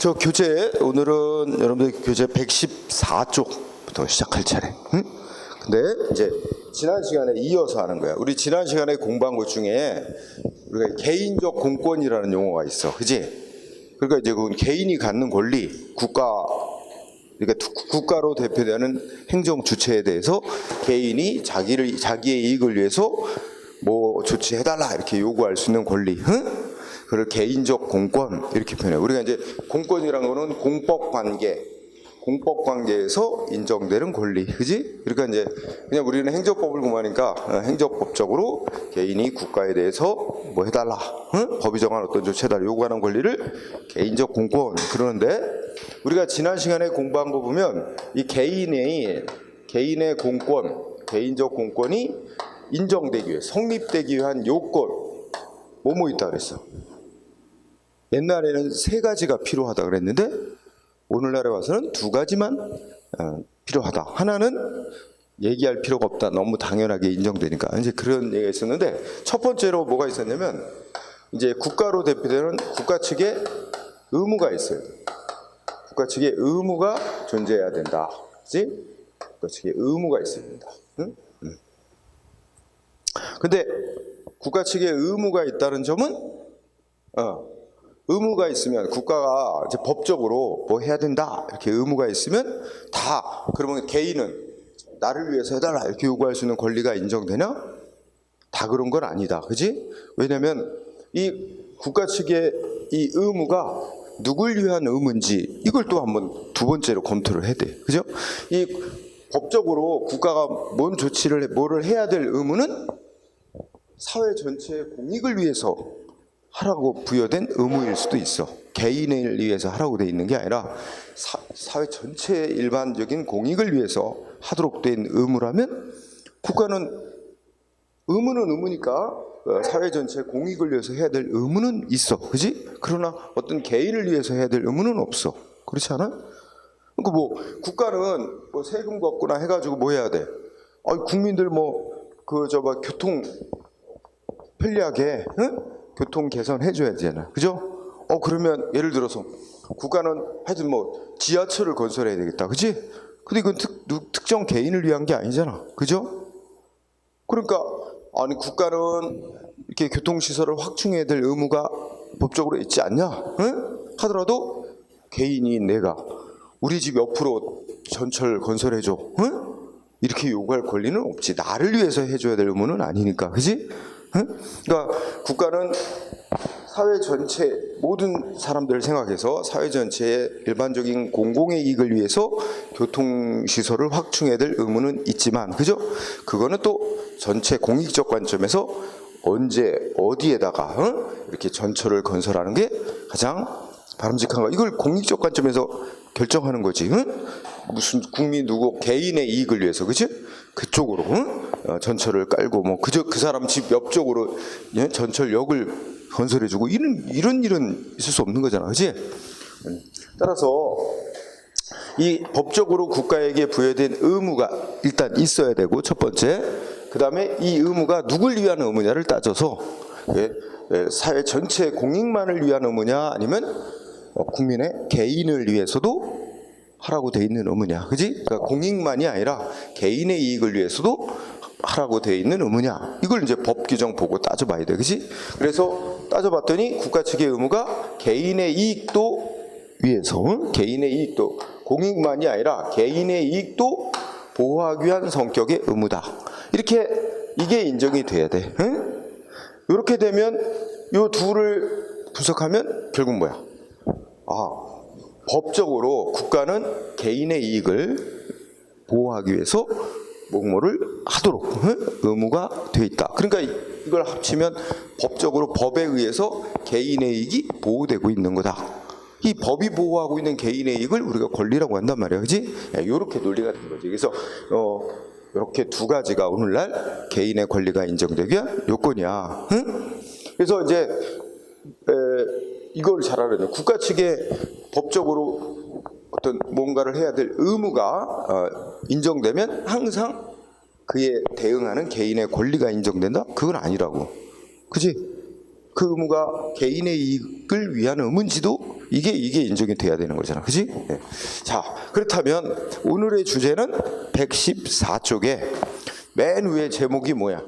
저 교재 오늘은 여러분들 교재 114쪽부터 시작할 차례. 응? 근데 이제 지난 시간에 이어서 하는 거야. 우리 지난 시간에 공부한 것 중에 우리가 개인적 공권이라는 용어가 있어, 그지? 그러니까 이제 그건 개인이 갖는 권리, 그러니까 국가로 대표되는 행정 주체에 대해서 개인이 자기의 이익을 위해서 뭐 조치해달라 이렇게 요구할 수 있는 권리, 응? 그걸 개인적 공권 이렇게 표현해요. 우리가 이제 공권이라는 거는 공법 관계에서 인정되는 권리, 그지? 그러니까 이제 그냥 우리는 행정법을 공부하니까 행정법적으로 개인이 국가에 대해서 뭐 해달라, 응? 법이 정한 어떤 조치해달라 요구하는 권리를 개인적 공권 그러는데, 우리가 지난 시간에 공부한 거 보면 이 개인의 공권, 개인적 공권이 인정되기 위해 성립되기 위한 요건 뭐뭐 있다 그랬어? 옛날에는 3가지가 필요하다 그랬는데 오늘날에 와서는 2가지만 필요하다. 하나는 얘기할 필요가 없다. 너무 당연하게 인정되니까. 이제 그런 얘기가 있었는데, 첫 번째로 뭐가 있었냐면 이제 국가로 대표되는 국가 측의 의무가 있어요. 국가 측의 의무가 존재해야 된다. 그렇지? 국가 측의 의무가 있어야 된다. 응? 근데 국가 측의 의무가 있다는 점은 의무가 있으면 국가가 이제 법적으로 뭐 해야 된다 이렇게 의무가 있으면 다, 그러면 개인은 나를 위해서 해달라 이렇게 요구할 수 있는 권리가 인정되냐? 다 그런 건 아니다, 그지? 왜냐면 이 국가 측의 이 의무가 누굴 위한 의무인지 이걸 또 한번 두 번째로 검토를 해야 돼, 그죠? 이 법적으로 국가가 뭐를 해야 될 의무는 사회 전체의 공익을 위해서 하라고 부여된 의무일 수도 있어. 개인을 위해서 하라고 돼 있는 게 아니라 사회 전체의 일반적인 공익을 위해서 하도록 된 의무라면, 국가는 의무는 의무니까 사회 전체의 공익을 위해서 해야 될 의무는 있어, 그지? 그러나 어떤 개인을 위해서 해야 될 의무는 없어. 그렇지 않아? 그러니까 뭐 국가는 뭐 세금 걷거나 해가지고 뭐 해야 돼? 국민들 교통 편리하게, 응? 교통 개선해줘야 되잖아, 그죠? 그러면 예를 들어서 국가는 하여튼 뭐 지하철을 건설해야 되겠다, 그지? 근데 이건 특정 개인을 위한 게 아니잖아, 그죠? 그러니까 아니 국가는 이렇게 교통시설을 확충해야 될 의무가 법적으로 있지 않냐? 응? 하더라도 개인이 내가 우리 집 옆으로 전철 건설해줘, 응? 이렇게 요구할 권리는 없지. 나를 위해서 해줘야 될 의무는 아니니까, 그지? 응? 그러니까 국가는 사회 전체 모든 사람들을 생각해서 사회 전체의 일반적인 공공의 이익을 위해서 교통시설을 확충해야 될 의무는 있지만, 그죠? 그거는 또 전체 공익적 관점에서 언제 어디에다가 이렇게 전철을 건설하는 게 가장 바람직한가, 이걸 공익적 관점에서 결정하는 거지. 응? 무슨 국민 누구 개인의 이익을 위해서, 그치? 그쪽으로 전철을 깔고 뭐 그 사람 집 옆쪽으로 전철역을 건설해주고 이런 일은 있을 수 없는 거잖아, 그치? 따라서 이 법적으로 국가에게 부여된 의무가 일단 있어야 되고, 첫 번째. 그 다음에 이 의무가 누굴 위한 의무냐를 따져서 사회 전체 공익만을 위한 의무냐, 아니면 국민의 개인을 위해서도 하라고 돼 있는 의무냐, 그지? 그러니까 공익만이 아니라 개인의 이익을 위해서도 하라고 돼 있는 의무냐, 이걸 이제 법 규정 보고 따져봐야 돼, 그지? 그래서 따져봤더니 국가 측의 의무가 개인의 이익도 위해서, 개인의 이익도, 공익만이 아니라 개인의 이익도 보호하기 위한 성격의 의무다. 이게 인정이 돼야 돼. 응? 이렇게 되면 이 둘을 분석하면 결국 뭐야? 법적으로 국가는 개인의 이익을 보호하기 위해서 뭐를 하도록 의무가 되어 있다. 그러니까 이걸 합치면 법적으로 법에 의해서 개인의 이익이 보호되고 있는 거다. 이 법이 보호하고 있는 개인의 이익을 우리가 권리라고 한단 말이야, 그지? 이렇게 논리가 된 거지. 그래서 이렇게 2가지가 오늘날 개인의 권리가 인정되기 위한 요건이야. 응? 그래서 이제 이걸 잘 알아야 돼. 국가 측의 법적으로 어떤 뭔가를 해야 될 의무가 인정되면 항상 그에 대응하는 개인의 권리가 인정된다? 그건 아니라고, 그지? 그 의무가 개인의 이익을 위한 의무인지도 이게 인정이 돼야 되는 거잖아, 그지? 예. 자, 그렇다면 오늘의 주제는 114쪽에 맨 위에 제목이 뭐야?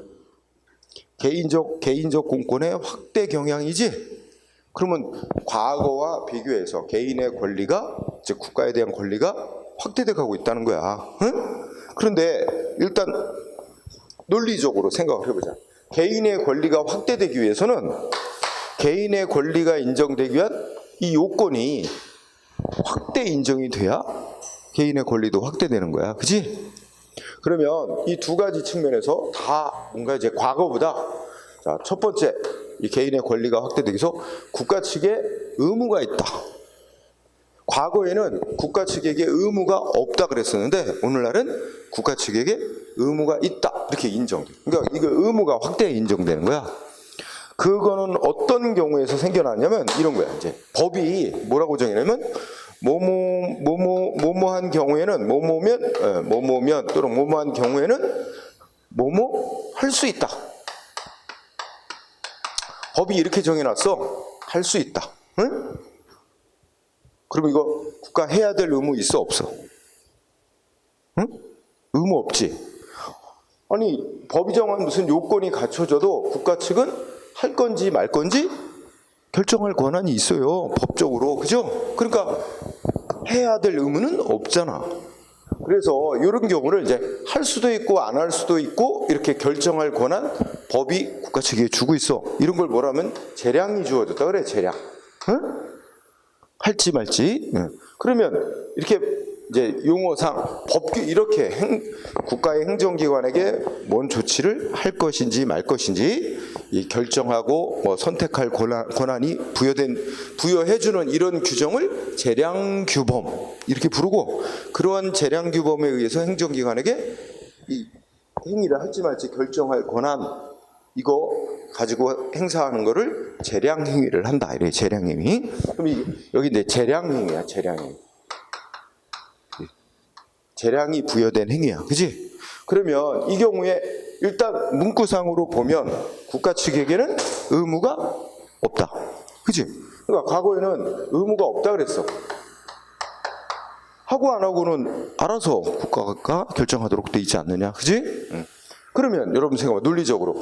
개인적 공권의 확대 경향이지? 그러면 과거와 비교해서 개인의 권리가, 즉 국가에 대한 권리가 확대돼 가고 있다는 거야. 응? 그런데 일단 논리적으로 생각을 해보자. 개인의 권리가 확대되기 위해서는 개인의 권리가 인정되기 위한 이 요건이 확대 인정이 돼야 개인의 권리도 확대되는 거야. 그지? 그러면 이 두 가지 측면에서 다 뭔가 이제 과거보다, 자, 첫 번째, 이 개인의 권리가 확대되기 위해서 국가 측에 의무가 있다. 과거에는 국가 측에게 의무가 없다 그랬었는데 오늘날은 국가 측에게 의무가 있다 이렇게 인정돼. 그러니까 이거 의무가 확대 인정되는 거야. 그거는 어떤 경우에서 생겨나냐면 이런 거야. 이제 법이 뭐라고 정의냐면 뭐뭐한 경우에는 뭐뭐면 또는 뭐뭐한 경우에는 뭐뭐 할 수 있다. 법이 이렇게 정해놨어. 할 수 있다. 응? 그럼 이거 국가 해야 될 의무 있어 없어? 응? 의무 없지. 아니 법이 정한 무슨 요건이 갖춰져도 국가 측은 할 건지 말 건지 결정할 권한이 있어요. 법적으로. 그죠? 그러니까 해야 될 의무는 없잖아. 그래서 이런 경우를 이제 할 수도 있고 안 할 수도 있고 이렇게 결정할 권한 법이 국가 측에 주고 있어. 이런 걸 뭐라면 재량이 주어졌다 그래. 재량. 응? 할지 말지. 그러면 이렇게 이제 용어상 법규 이렇게 국가의 행정기관에게 뭔 조치를 할 것인지 말 것인지 이 결정하고 뭐 선택할 권한이 부여해주는 이런 규정을 재량규범 이렇게 부르고, 그러한 재량규범에 의해서 행정기관에게 이 행위를 할지 말지 결정할 권한 이거 가지고 행사하는 거를 재량행위를 한다. 이래 재량행위. 그럼 여기 이제 재량행위야. 재량행위. 재량이 부여된 행위야. 그지? 그러면 이 경우에 일단 문구상으로 보면 국가 측에게는 의무가 없다. 그지? 그러니까 과거에는 의무가 없다 그랬어. 하고 안 하고는 알아서 국가가 결정하도록 돼 있지 않느냐. 그지? 그러면 여러분 생각해봐. 논리적으로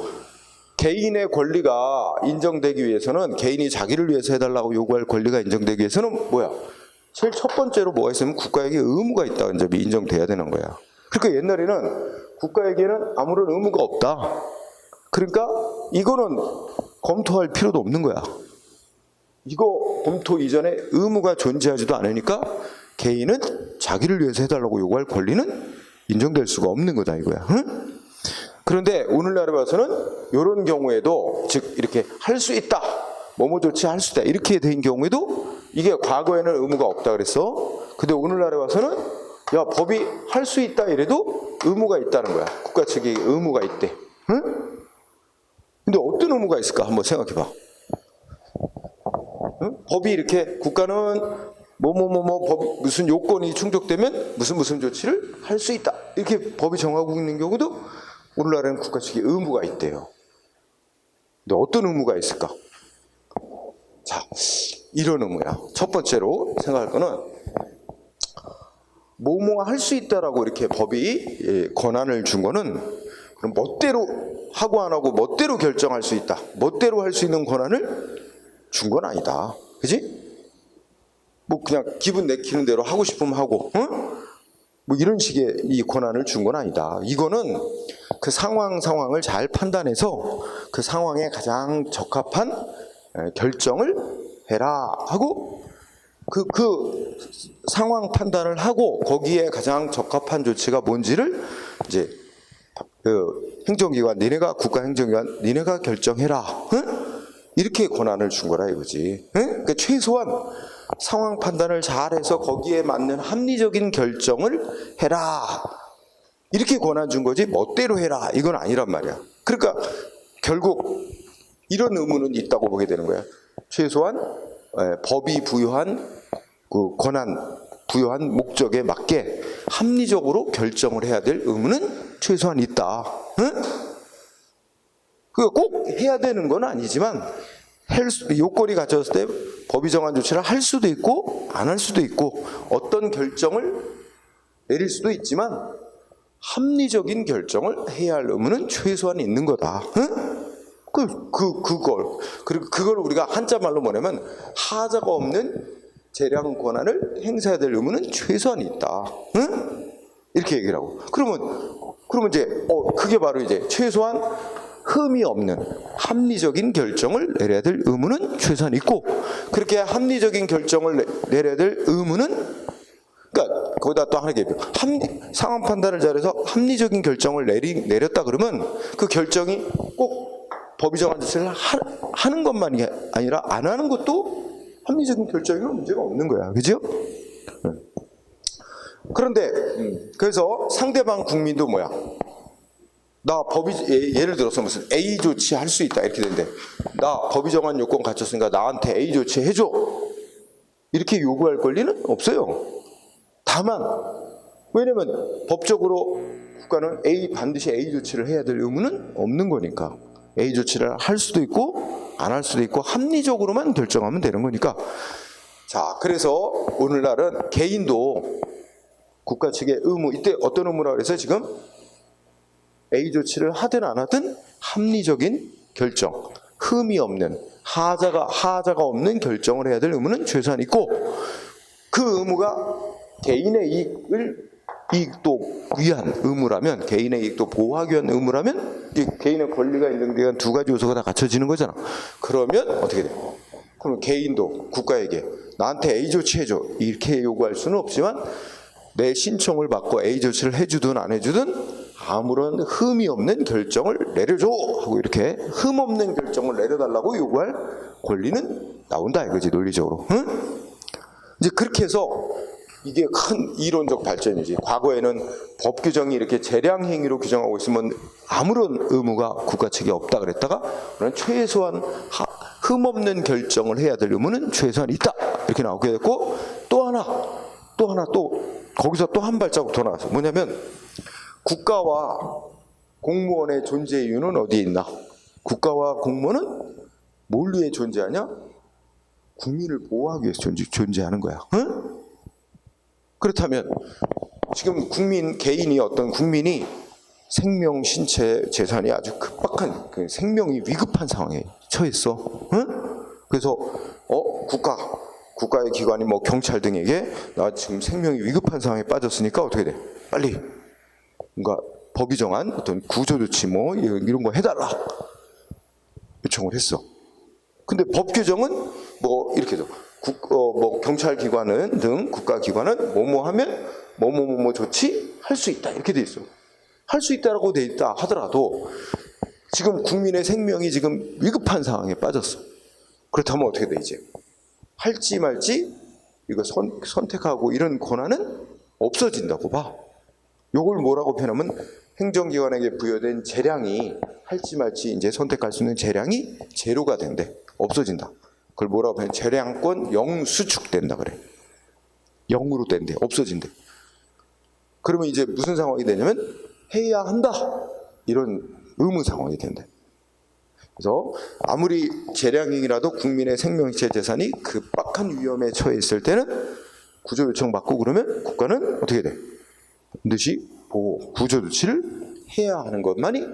개인의 권리가 인정되기 위해서는, 개인이 자기를 위해서 해달라고 요구할 권리가 인정되기 위해서는 뭐야? 제일 첫 번째로 뭐가 있으면 국가에게 의무가 있다는 점이 인정돼야 되는 거야. 그러니까 옛날에는 국가에게는 아무런 의무가 없다. 그러니까 이거는 검토할 필요도 없는 거야. 이거 검토 이전에 의무가 존재하지도 않으니까 개인은 자기를 위해서 해달라고 요구할 권리는 인정될 수가 없는 거다 이거야. 응? 그런데 오늘날에 봐서는 이런 경우에도, 즉 이렇게 할 수 있다, 뭐뭐 조치 할 수 있다 이렇게 된 경우에도 이게 과거에는 의무가 없다 그랬어. 근데 오늘날에 와서는 야 법이 할 수 있다 이래도 의무가 있다는 거야. 국가 측에 의무가 있대. 응? 근데 어떤 의무가 있을까 한번 생각해봐. 응? 법이 이렇게 국가는 법이 무슨 요건이 충족되면 무슨 조치를 할 수 있다 이렇게 법이 정하고 있는 경우도 오늘날에는 국가 측에 의무가 있대요. 근데 어떤 의무가 있을까? 자, 이런 의무야. 첫 번째로 생각할 거는 뭐뭐 할 수 있다라고 이렇게 법이 권한을 준 거는 그럼 멋대로 하고 안 하고 멋대로 결정할 수 있다, 멋대로 할 수 있는 권한을 준 건 아니다. 그지? 뭐 그냥 기분 내키는 대로 하고 싶으면 하고, 응? 뭐 이런 식의 이 권한을 준 건 아니다. 이거는 그 상황을 잘 판단해서 그 상황에 가장 적합한 결정을 해라 하고 그 상황 판단을 하고 거기에 가장 적합한 조치가 뭔지를 이제 그 행정기관 국가 행정기관 니네가 결정해라. 응? 이렇게 권한을 준 거라 이거지. 응? 그러니까 최소한 상황 판단을 잘해서 거기에 맞는 합리적인 결정을 해라. 이렇게 권한 준 거지 멋대로 해라 이건 아니란 말이야. 그러니까 결국 이런 의무는 있다고 보게 되는 거야. 최소한 법이 부여한 그 권한 부여한 목적에 맞게 합리적으로 결정을 해야 될 의무는 최소한 있다. 응? 그거 꼭 해야 되는 건 아니지만 요건이 갖춰졌을 때 법이 정한 조치를 할 수도 있고 안 할 수도 있고 어떤 결정을 내릴 수도 있지만 합리적인 결정을 해야 할 의무는 최소한 있는 거다. 응? 그리고 그걸 우리가 한자 말로 뭐냐면 하자가 없는 재량 권한을 행사해야 될 의무는 최소한 있다. 응? 이렇게 얘기를 하고. 그러면 이제 그게 바로 이제 최소한 흠이 없는 합리적인 결정을 내려야 될 의무는 최소한 있고, 그렇게 합리적인 결정을 내려야 될 의무는, 그러니까 거기다 또 하나 얘기해요. 상황 판단을 잘해서 합리적인 결정을 내렸다 그러면 그 결정이 꼭 법이 정한 조치를 하는 것만이 아니라 안 하는 것도 합리적인 결정이면 문제가 없는 거야. 그죠? 그런데 그래서 상대방 국민도 뭐야? 나 예를 들어서 무슨 A 조치 할 수 있다 이렇게 되는데, 나 법이 정한 요건 갖췄으니까 나한테 A 조치 해줘 이렇게 요구할 권리는 없어요. 다만 왜냐면 법적으로 국가는 반드시 A 조치를 해야 될 의무는 없는 거니까 A 조치를 할 수도 있고 안 할 수도 있고 합리적으로만 결정하면 되는 거니까. 자, 그래서 오늘날은 개인도 국가 측의 의무, 이때 어떤 의무라고 해서 지금 A 조치를 하든 안 하든 합리적인 결정, 흠이 없는 하자가 없는 결정을 해야 될 의무는 최소한 있고, 그 의무가 개인의 이익도 위한 의무라면, 개인의 이익도 보호하기 위한 의무라면, 개인의 권리가 인정되는 두 가지 요소가 다 갖춰지는 거잖아. 그러면 어떻게 돼? 그럼 개인도 국가에게 나한테 A 조치 해줘 이렇게 요구할 수는 없지만, 내 신청을 받고 A 조치를 해주든 안 해주든 아무런 흠이 없는 결정을 내려줘 하고 이렇게 흠 없는 결정을 내려달라고 요구할 권리는 나온다 이거지, 논리적으로. 응? 이제 그렇게 해서 이게 큰 이론적 발전이지. 과거에는 법 규정이 이렇게 재량 행위로 규정하고 있으면 아무런 의무가 국가 측에 없다 그랬다가, 최소한 흠 없는 결정을 해야 될 의무는 최소한 있다 이렇게 나오게 됐고, 또 하나 거기서 또 한 발자국 더 나왔어. 뭐냐면 국가와 공무원의 존재 이유는 어디에 있나? 국가와 공무원은 뭘 위해 존재하냐? 국민을 보호하기 위해서 존재하는 거야. 응? 그렇다면 지금 개인이 어떤 국민이 생명, 신체, 재산이 아주 급박한, 생명이 위급한 상황에 처했어. 응? 그래서 국가의 기관이 뭐 경찰 등에게 나 지금 생명이 위급한 상황에 빠졌으니까 어떻게 돼? 빨리 뭔가 법이 정한 어떤 구조 조치 뭐 이런 거 해달라 요청을 했어. 근데 법 규정은 뭐 이렇게 돼. 뭐 경찰 기관은 등 국가 기관은 뭐뭐 하면 뭐뭐 조치 할 수 있다 이렇게 돼 있어. 할 수 있다라고 돼 있다 하더라도 지금 국민의 생명이 지금 위급한 상황에 빠졌어. 그렇다면 어떻게 돼 이제? 할지 말지 이거 선택하고 이런 권한은 없어진다고 봐. 요걸 뭐라고 표현하면 행정기관에게 부여된 재량이 할지 말지 이제 선택할 수 있는 재량이 제로가 된대. 없어진다. 그걸 뭐라고 표현? 재량권 영수축된다 그래. 0으로 된대. 없어진대. 그러면 이제 무슨 상황이 되냐면 해야 한다. 이런 의무 상황이 된대. 그래서 아무리 재량이라도 국민의 생명체 재산이 급박한 위험에 처해 있을 때는 구조 요청 받고 그러면 국가는 어떻게 돼? 반드시 구조 조치를 해야 하는 것만이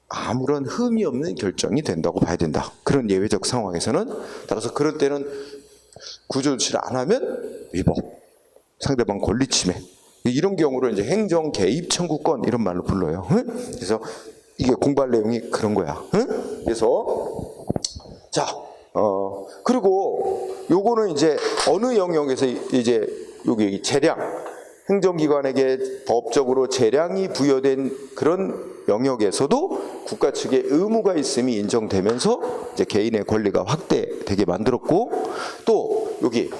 아무런 흠이 없는 결정이 된다고 봐야 된다. 그런 예외적 상황에서는. 따라서 그럴 때는 구조 조치를 안 하면 위법, 상대방 권리 침해, 이런 경우를 이제 행정 개입 청구권 이런 말로 불러요. 그래서 이게 공부할 내용이 그런 거야. 그래서 그리고 요거는 이제 어느 영역에서 이제 여기 재량, 행정기관에게 법적으로 재량이 부여된 그런 영역에서도 국가 측의 의무가 있음이 인정되면서 이제 개인의 권리가 확대되게 만들었고, 또 여기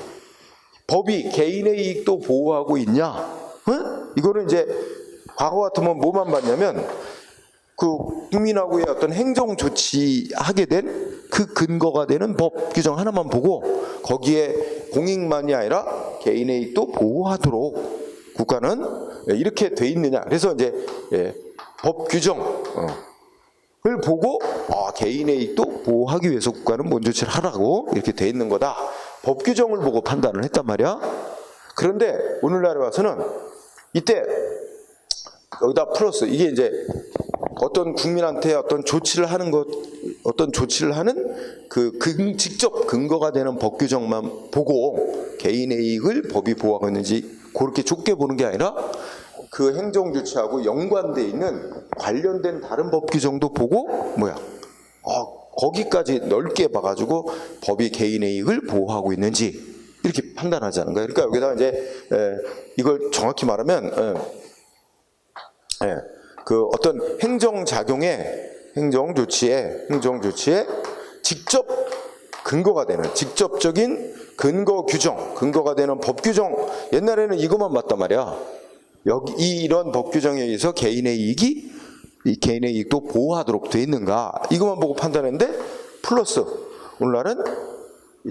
법이 개인의 이익도 보호하고 있냐? 이거는 이제 과거 같으면 뭐만 봤냐면 그 국민하고의 어떤 행정 조치하게 된 그 근거가 되는 법 규정 하나만 보고 거기에 공익만이 아니라 개인의 이익도 보호하도록 국가는 이렇게 돼 있느냐. 그래서 이제 법 규정 보고 개인의 이익도 보호하기 위해서 국가는 뭔 조치를 하라고 이렇게 돼 있는 거다. 법 규정을 보고 판단을 했단 말이야. 그런데 오늘날에 와서는 이때 여기다 플러스 이게 이제 어떤 국민한테 어떤 조치를 하는 것, 어떤 조치를 하는 직접 근거가 되는 법 규정만 보고 개인의 이익을 법이 보호하고 있는지 그렇게 좁게 보는 게 아니라 그 행정 조치하고 연관돼 있는 관련된 다른 법 규정도 보고 거기까지 넓게 봐가지고 법이 개인의 이익을 보호하고 있는지 이렇게 판단하자는 거예요. 그러니까 여기다가 이제 이걸 정확히 말하면 그 어떤 행정 조치에 직접 근거가 되는 직접적인 근거가 되는 법 규정. 옛날에는 이것만 봤단 말이야. 이런 법 규정에 의해서 개인의 이익도 보호하도록 돼 있는가 이것만 보고 판단했는데 플러스 오늘날은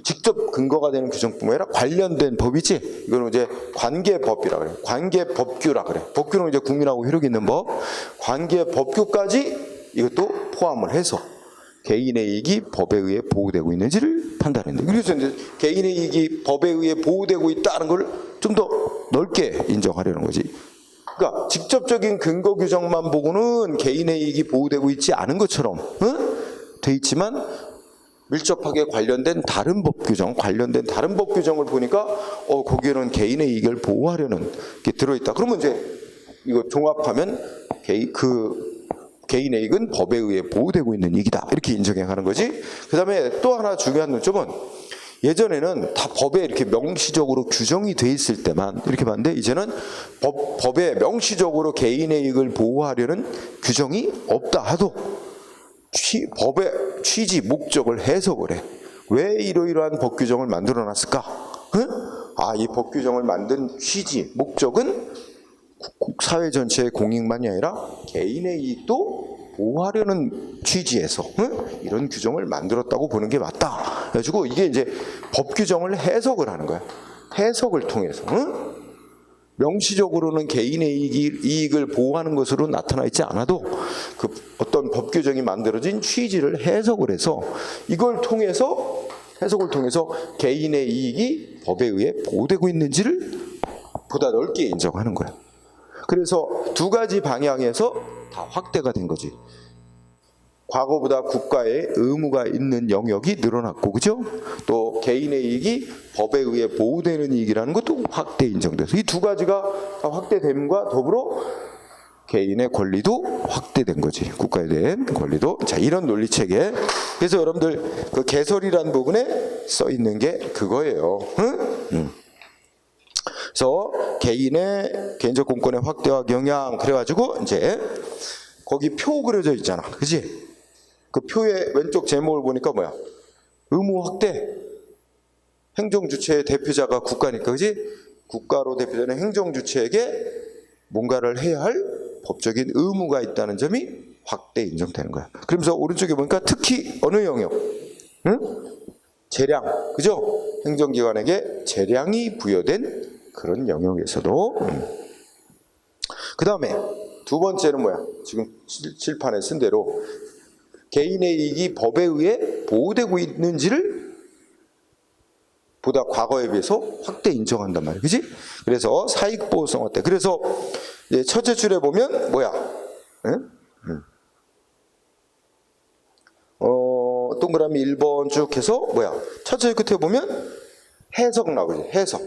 직접 근거가 되는 규정뿐만 아니라 관련된 법이지. 이거는 이제 관계법이라 그래. 관계법규라 그래. 법규는 이제 국민하고 효력 있는 법. 관계법규까지 이것도 포함을 해서 개인의 이익이 법에 의해 보호되고 있는지를 판단했는데, 그래서 이제 개인의 이익이 법에 의해 보호되고 있다는 걸 좀 더 넓게 인정하려는 거지. 그러니까 직접적인 근거 규정만 보고는 개인의 이익이 보호되고 있지 않은 것처럼 돼 있지만 밀접하게 관련된 다른 법 규정을 보니까 거기에는 개인의 이익을 보호하려는 게 들어있다. 그러면 이제 이거 종합하면 개인의 이익은 법에 의해 보호되고 있는 이익이다. 이렇게 인정해 가는 거지. 그 다음에 또 하나 중요한 논점은 예전에는 다 법에 이렇게 명시적으로 규정이 돼 있을 때만 이렇게 봤는데 이제는 법에 명시적으로 개인의 이익을 보호하려는 규정이 없다 하도 법의 취지, 목적을 해석을 해. 왜 이러이러한 법 규정을 만들어 놨을까? 이 법 규정을 만든 취지, 목적은 사회 전체의 공익만이 아니라 개인의 이익도 보호하려는 취지에서 이런 규정을 만들었다고 보는 게 맞다. 그래가지고 이게 이제 법 규정을 해석을 하는 거야. 해석을 통해서 명시적으로는 개인의 이익을 보호하는 것으로 나타나 있지 않아도 그 어떤 법 규정이 만들어진 취지를 해석을 해서 해석을 통해서 개인의 이익이 법에 의해 보호되고 있는지를 보다 넓게 인정하는 거야. 그래서 두 가지 방향에서 다 확대가 된 거지. 과거보다 국가의 의무가 있는 영역이 늘어났고, 그죠? 또 개인의 이익이 법에 의해 보호되는 이익이라는 것도 확대 인정돼서 이 두 가지가 다 확대됨과 더불어 개인의 권리도 확대된 거지. 국가에 대한 권리도. 자, 이런 논리 체계. 그래서 여러분들 그 개설이라는 부분에 써 있는 게 그거예요. 그래서 개인의 개인적 공권의 확대와 경향 그래가지고 이제 거기 표 그려져 있잖아, 그지? 그 표의 왼쪽 제목을 보니까 뭐야? 의무 확대. 행정 주체의 대표자가 국가니까, 그지? 국가로 대표되는 행정 주체에게 뭔가를 해야 할 법적인 의무가 있다는 점이 확대 인정되는 거야. 그러면서 오른쪽에 보니까 특히 어느 영역? 재량, 그죠? 행정기관에게 재량이 부여된 그런 영역에서도. 그 다음에 두 번째는 뭐야? 지금 칠판에 쓴 대로 개인의 이익이 법에 의해 보호되고 있는지를 보다 과거에 비해서 확대 인정한단 말이야, 그지? 그래서 사익보호성 확대. 그래서 이제 첫째 줄에 보면 뭐야? 동그라미 1번 쭉 해서 뭐야? 첫째 줄 끝에 보면 해석 나오지, 해석.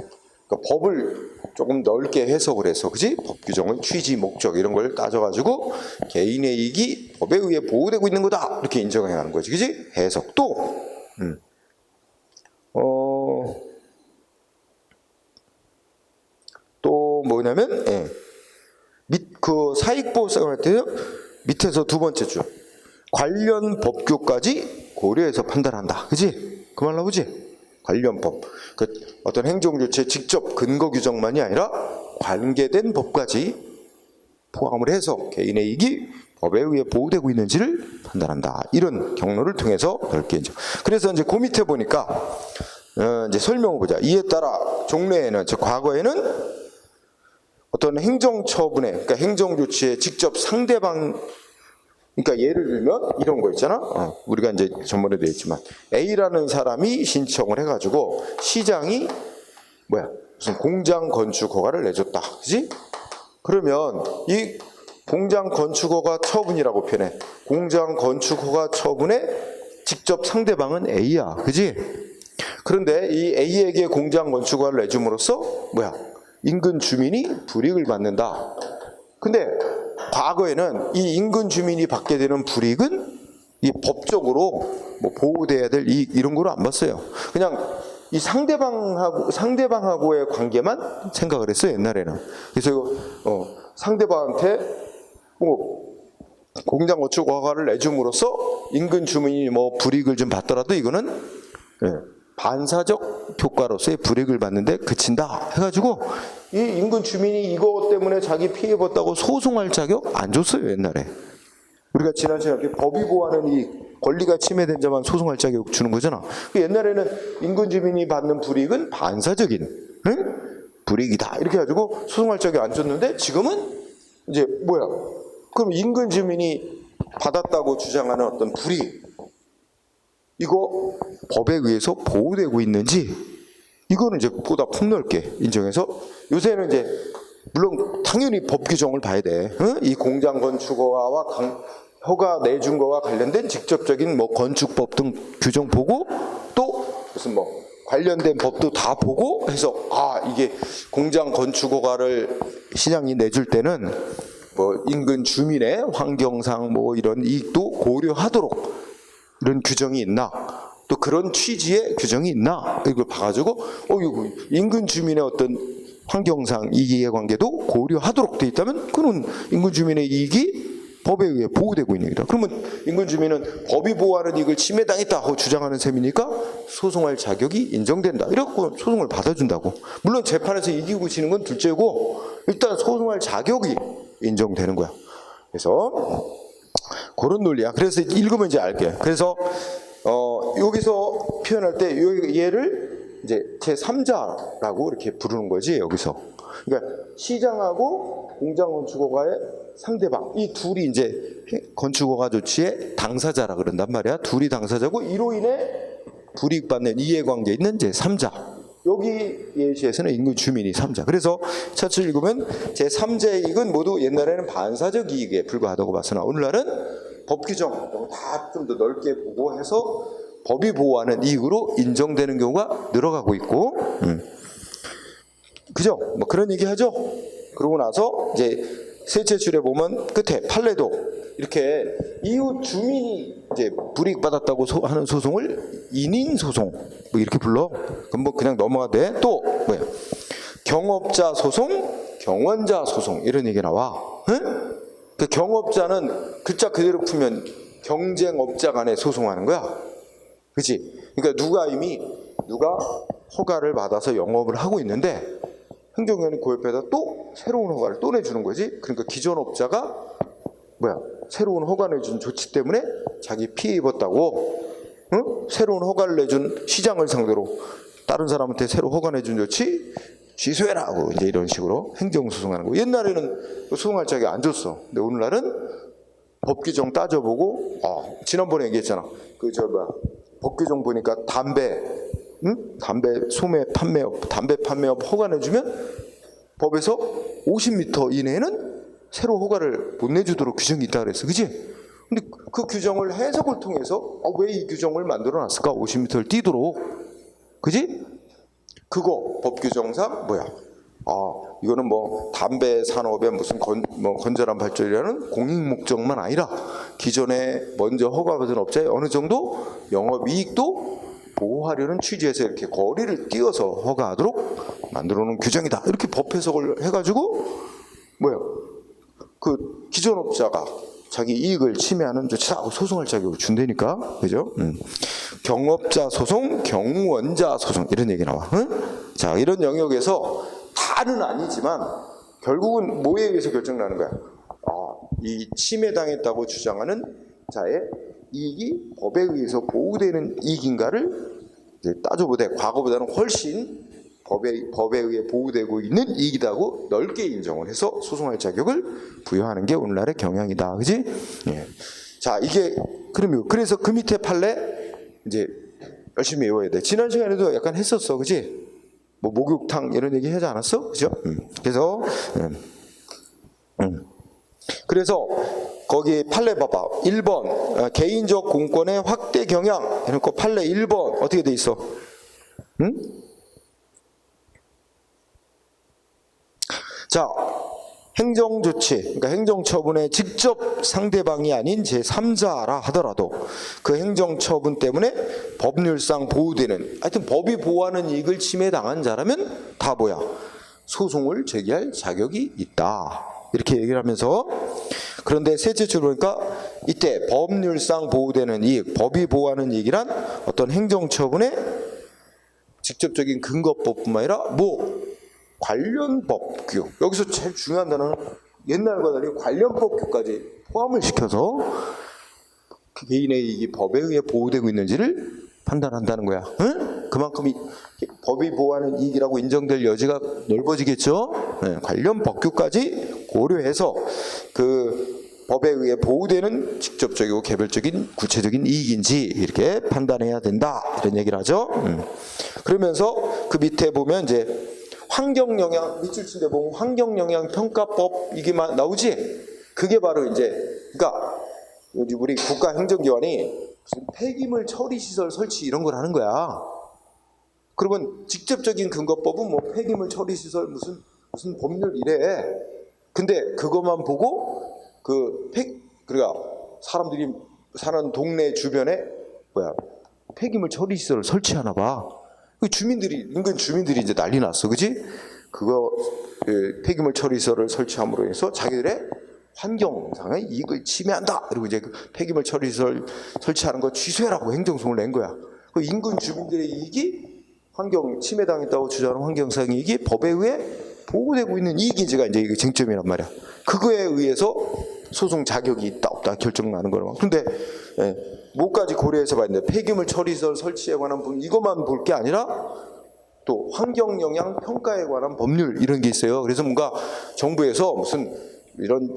그러니까 법을 조금 넓게 해석을 해서, 그지? 법 규정의 취지, 목적 이런 걸 따져가지고 개인의 이익이 법에 의해 보호되고 있는 거다 이렇게 인정해야 하는 거지, 그지? 해석. 또 또 뭐냐면 그 사익보호성을 할 때 밑에서 두 번째 줄 관련 법규까지 고려해서 판단한다, 그지? 그 말 나오지? 관련법, 그 어떤 행정조치의 직접 근거 규정만이 아니라 관계된 법까지 포함을 해서 개인의 이익이 법에 의해 보호되고 있는지를 판단한다. 이런 경로를 통해서 넓게 인정. 그래서 이제 그 밑에 보니까 이제 설명을 보자. 이에 따라 종래에는, 즉 과거에는 어떤 행정처분에, 그러니까 행정조치에 직접 상대방이 그러니까 예를 들면 이런 거 있잖아. 우리가 이제 전번에도 했지만 A라는 사람이 신청을 해가지고 시장이 무슨 공장 건축 허가를 내줬다, 그지? 그러면 이 공장 건축 허가 처분이라고 표현해. 공장 건축 허가 처분의 직접 상대방은 A야, 그지? 그런데 이 A에게 공장 건축 허가를 내줌으로써 인근 주민이 불이익을 받는다. 근데 과거에는 이 인근 주민이 받게 되는 불이익은 이 법적으로 보호돼야 될 이익 이런 거로 안 봤어요. 그냥 이 상대방하고의 관계만 생각을 했어요, 옛날에는. 그래서 이거 상대방한테 공장 건축 허가를 내줌으로써 인근 주민이 불이익을 좀 받더라도 이거는 반사적 효과로서의 불이익을 받는데 그친다 해가지고 이 인근 주민이 이거 때문에 자기 피해 봤다고 소송할 자격 안 줬어요, 옛날에. 우리가 지난 시간에 이렇게 법이 보호하는 이 권리가 침해된 자만 소송할 자격 주는 거잖아. 그러니까 옛날에는 인근 주민이 받는 불이익은 반사적인 불이익이다 이렇게 해가지고 소송할 자격 안 줬는데 지금은 이제 그럼 인근 주민이 받았다고 주장하는 어떤 불이익, 이거 법에 의해서 보호되고 있는지, 이거는 이제 보다 폭넓게 인정해서 요새는 이제 물론 당연히 법 규정을 봐야 돼. 이 공장 건축 허가와 허가 내준 거와 관련된 직접적인 건축법 등 규정 보고 또 무슨 관련된 법도 다 보고 해서 이게 공장 건축 허가를 시장이 내줄 때는 인근 주민의 환경상 이런 이익도 고려하도록 이런 규정이 있나, 또 그런 취지의 규정이 있나, 이걸 봐가지고 인근 주민의 어떤 환경상 이해관계도 고려하도록 돼 있다면 그는 인근 주민의 이익이 법에 의해 보호되고 있는 거다. 그러면 인근 주민은 법이 보호하는 이익을 침해당했다고 주장하는 셈이니까 소송할 자격이 인정된다. 이래갖고 소송을 받아준다고. 물론 재판에서 이기고 지는 건 둘째고 일단 소송할 자격이 인정되는 거야. 그래서 그런 논리야. 그래서 읽으면 이제 알게. 그래서 여기서 표현할 때 얘를 이제 제3자라고 이렇게 부르는 거지, 여기서. 그러니까 시장하고 공장 건축허가의 상대방, 이 둘이 이제 건축허가 조치의 당사자라 그런단 말이야. 둘이 당사자고 이로 인해 불이익받는 이해관계에 있는 제3자. 여기 예시에서는 인근 주민이 3자. 그래서 차트 읽으면 제3자의 이익은 모두 옛날에는 반사적 이익에 불과하다고 봤으나 오늘날은 법 규정 다 좀 더 넓게 보고 해서 법이 보호하는 이익으로 인정되는 경우가 늘어가고 있고, 그죠? 그런 얘기 하죠? 그러고 나서 이제 셋째 줄에 보면 끝에 판례도 이렇게 이웃 주민이 이제 불이익 받았다고 하는 소송을 인인 소송 이렇게 불러. 그럼 그냥 넘어가되 또 경업자 소송, 경원자 소송 이런 얘기 나와. 그 경업자는 글자 그대로 풀면 경쟁업자 간에 소송하는 거야. 그치? 그러니까 누가 허가를 받아서 영업을 하고 있는데 행정관이 그 옆에다 또 새로운 허가를 또 내주는 거지. 그러니까 기존 업자가 새로운 허가 내준 조치 때문에 자기 피해 입었다고 새로운 허가를 내준 시장을 상대로 다른 사람한테 새로 허가 내준 조치 취소해라고 이제 이런 식으로 행정소송하는 거. 옛날에는 소송할 자격 안 줬어. 근데 오늘날은 법 규정 따져보고 지난번에 얘기했잖아. 법 규정 보니까 담배 소매 판매업, 담배 판매업 허가 내주면 법에서 50m 이내에는 새로 허가를 못 내주도록 규정이 있다 그랬어, 그지? 근데 그 규정을 해석을 통해서 왜 이 규정을 만들어놨을까? 50m를 뛰도록, 그지? 그거 법 규정상 이거는 담배 산업의 무슨 건전한 발전이라는 공익 목적만 아니라 기존에 먼저 허가받은 업자의 어느 정도 영업 이익도 보호하려는 취지에서 이렇게 거리를 띄어서 허가하도록 만들어 놓은 규정이다. 이렇게 법 해석을 해가지고 그 기존 업자가 자기 이익을 침해하는 조치라고 소송할 자격을 준다니까, 그죠? 경업자 소송, 경원자 소송 이런 얘기 나와. 자, 이런 영역에서 다는 아니지만 결국은 뭐에 의해서 결정나는 거야? 이 침해당했다고 주장하는 자의 이익이 법에 의해서 보호되는 이익인가를 이제 따져보되 과거보다는 훨씬 법에 의해 보호되고 있는 이익이라고 넓게 인정을 해서 소송할 자격을 부여하는 게 오늘날의 경향이다, 그지? 예. 자, 이게 그래서 그 밑에 판례 이제 열심히 외워야 돼. 지난 시간에도 약간 했었어, 그지? 뭐 목욕탕 이런 얘기 하지 않았어, 그죠? 그래서 거기 판례 봐봐. 1번 개인적 공권의 확대 경향 해놓고 판례 1번 어떻게 돼 있어? 응? 자, 행정조치, 그러니까 행정처분의 직접 상대방이 아닌 제3자라 하더라도 그 행정처분 때문에 법률상 보호되는, 하여튼 법이 보호하는 이익을 침해당한 자라면 다 뭐야? 소송을 제기할 자격이 있다. 이렇게 얘기를 하면서, 그런데 셋째 줄 보니까 이때 법률상 보호되는 이익, 법이 보호하는 이익이란 어떤 행정처분의 직접적인 근거법뿐만 아니라 관련 법규, 여기서 제일 중요한 단어는 옛날과 달리 관련 법규까지 포함을 시켜서 그 개인의 이익이 법에 의해 보호되고 있는지를 판단한다는 거야. 응? 그만큼 법이 보호하는 이익이라고 인정될 여지가 넓어지겠죠. 네, 관련 법규까지 고려해서 그 법에 의해 보호되는 직접적이고 개별적인 구체적인 이익인지 이렇게 판단해야 된다, 이런 얘기를 하죠. 그러면서 그 밑에 보면 이제 환경영향, 밑줄 친데 보면 환경영향평가법 이게 나오지? 그게 바로 이제, 그러니까 우리 국가행정기관이 무슨 폐기물 처리시설 설치 이런 걸 하는 거야. 그러면 직접적인 근거법은 뭐 폐기물 처리시설 무슨 법률 이래. 근데 그것만 보고 그러니까 사람들이 사는 동네 주변에 폐기물 처리시설을 설치하나 봐. 인근 주민들이 이제 난리 났어, 그지? 폐기물 처리시설을 설치함으로 해서 자기들의 환경상의 이익을 침해한다. 그리고 이제 그 폐기물 처리시설 설치하는 거 취소해라고 행정소송을 낸 거야. 그 인근 주민들의 이익이 환경 침해당했다고 주장하는 환경상 이익이 법에 의해 보호되고 있는 이익인지가 이제 이게 쟁점이란 말이야. 그거에 의해서 소송 자격이 있다 없다 결정나는 거란 말이야. 그런데 뭐까지 고려해서 봐야 되는데, 폐기물 처리시설 설치에 관한 부분 이것만 볼 게 아니라 또 환경 영향 평가에 관한 법률 이런 게 있어요. 그래서 뭔가 정부에서 무슨 이런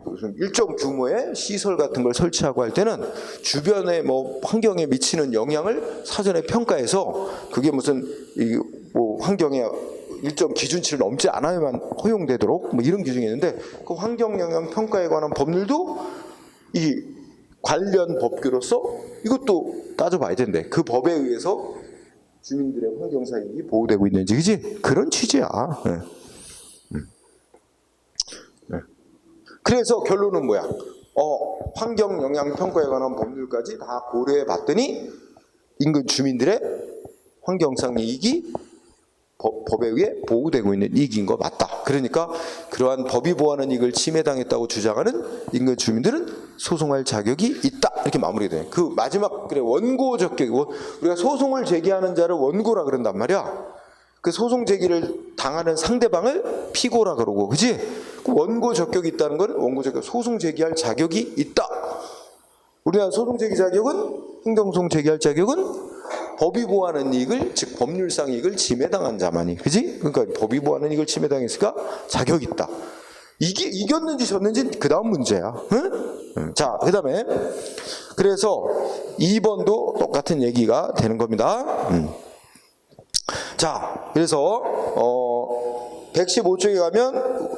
무슨 일정 규모의 시설 같은 걸 설치하고 할 때는 주변에 환경에 미치는 영향을 사전에 평가해서 그게 무슨 환경에 일정 기준치를 넘지 않아야만 허용되도록 이런 규정이 있는데, 그 환경 영향 평가에 관한 법률도 이 관련 법규로서 이것도 따져봐야 된대. 그 법에 의해서 주민들의 환경상 이익이 보호되고 있는지, 그지? 그런 취지야. 그래서 결론은 뭐야? 환경 영향 평가에 관한 법률까지 다 고려해 봤더니 인근 주민들의 환경상 이익이 법에 의해 보호되고 있는 이익인 거 맞다. 그러니까 그러한 법이 보호하는 이익을 침해당했다고 주장하는 인근 주민들은 소송할 자격이 있다. 이렇게 마무리돼요. 그 마지막 원고 적격이고, 우리가 소송을 제기하는 자를 원고라 그런단 말이야. 그 소송 제기를 당하는 상대방을 피고라 그러고, 그지? 그 원고 적격이 있다는 건 원고 적격, 소송 제기할 자격이 있다. 우리나라 소송 제기 자격은, 행정소송 제기할 자격은 법이 보호하는 이익을, 즉 법률상 이익을 침해당한 자만이, 그지? 그러니까 법이 보호하는 이익을 침해당했으니까 자격이 있다. 이게 이겼는지 졌는지 그 다음 문제야. 응? 자, 그 다음에 그래서 2번도 똑같은 얘기가 되는 겁니다. 자, 그래서 115쪽에 가면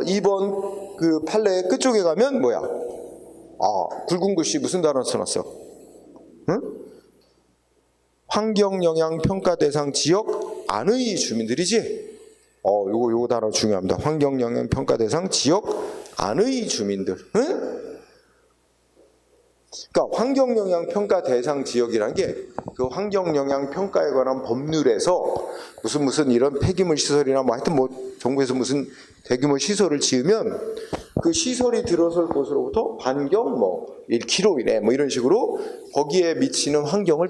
2번 그 판례 끝쪽에 가면 뭐야? 굵은 글씨 무슨 단어 써놨어? 응? 환경영향평가 대상 지역 안의 주민들이지? 요거 단어 중요합니다. 환경영향평가 대상 지역 안의 주민들. 응? 그러니까 환경영향평가 대상 지역이라는 게 그 환경영향평가에 관한 법률에서 무슨 이런 폐기물 시설이나 하여튼 정부에서 무슨 대규모 시설을 지으면 그 시설이 들어설 곳으로부터 반경 1km 이내 이런 식으로 거기에 미치는 환경